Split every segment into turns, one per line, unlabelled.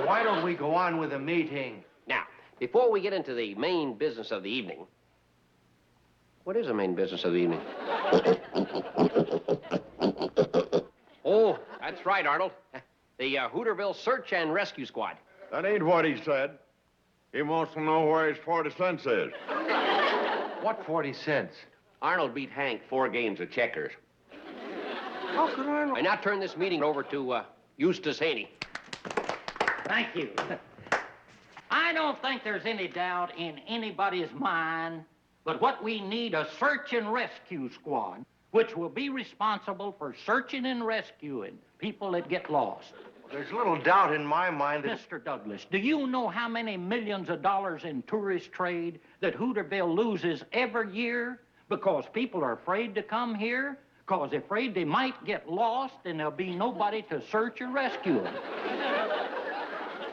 Why don't we go on with the meeting?
Now, before we get into the main business of the evening... What is the main business of the evening? Oh, that's right, Arnold. The Hooterville Search and Rescue Squad.
That ain't what he said. He wants to know where his 40 cents is.
What 40 cents?
Arnold beat Hank 4 games of checkers.
How could Arnold...
I now turn this meeting over to Eustace Haney.
Thank you. I don't think there's any doubt in anybody's mind, but what we need a search and rescue squad, which will be responsible for searching and rescuing people that get lost.
There's little doubt in my mind that...
Mr. Douglas, do you know how many millions of dollars in tourist trade that Hooterville loses every year because people are afraid to come here, because they're afraid they might get lost and there'll be nobody to search or rescue them?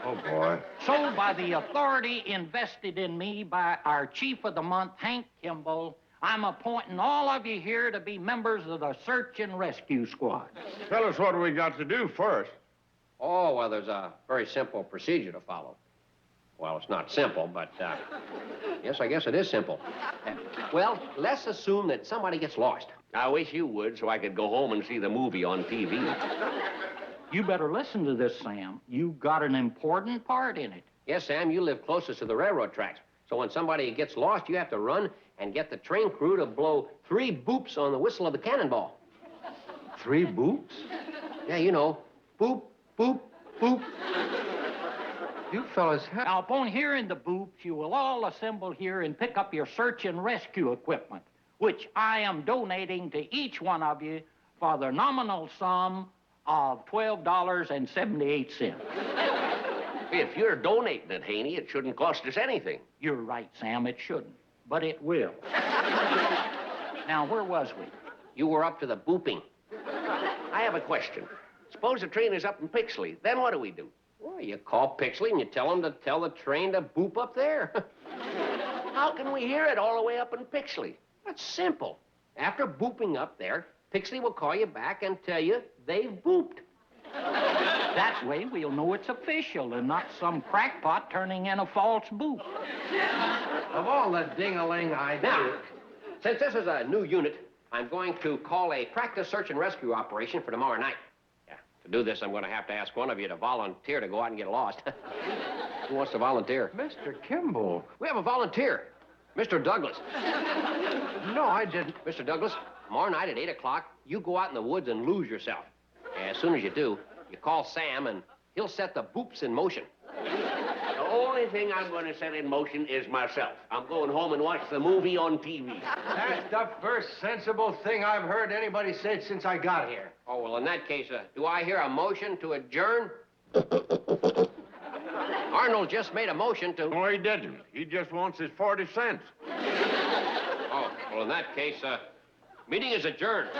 Oh, boy.
So, by the authority invested in me by our Chief of the Month, Hank Kimball, I'm appointing all of you here to be members of the Search and Rescue Squad.
Tell us what we got to do first.
Oh, well, there's a very simple procedure to follow. Well, it's not simple, but, yes, I guess it is simple. Well, let's assume that somebody gets lost. I wish you would, so I could go home and see the movie on TV.
You better listen to this, Sam. You got an important part in it.
Yes, Sam, you live closest to the railroad tracks. So when somebody gets lost, you have to run and get the train crew to blow 3 boops on the whistle of the cannonball.
3 boots?
Yeah, you know, boop, boop, boop.
You fellas have...
Now, upon hearing the boops, you will all assemble here and pick up your search and rescue equipment, which I am donating to each one of you for the nominal sum of $12.78.
If you're donating it, Haney, it shouldn't cost us anything.
You're right, Sam, it shouldn't, but it will. Now, where was we?
You were up to the booping. I have a question. Suppose the train is up in Pixley. Then what do we do? Well, you call Pixley and you tell them to tell the train to boop up there. How can we hear it all the way up in Pixley? That's simple. After booping up there, Pixley will call you back and tell you they've booped.
That way, we'll know it's official and not some crackpot turning in a false boop.
Of all the ding-a-ling ideas...
Now, since this is a new unit, I'm going to call a practice search and rescue operation for tomorrow night. Yeah, to do this, I'm going to have to ask one of you to volunteer to go out and get lost. Who wants to volunteer?
Mr. Kimball.
We have a volunteer. Mr. Douglas.
No, I didn't.
Mr. Douglas, tomorrow night at 8 o'clock, you go out in the woods and lose yourself. As soon as you do, you call Sam, and he'll set the boops in motion. The only thing I'm going to set in motion is myself. I'm going home and watch the movie on TV.
That's the first sensible thing I've heard anybody say since I got here.
Oh, well, in that case, do I hear a motion to adjourn? Arnold just made a motion to...
No, he didn't. He just wants his 40 cents.
Oh, well, in that case, meeting is adjourned.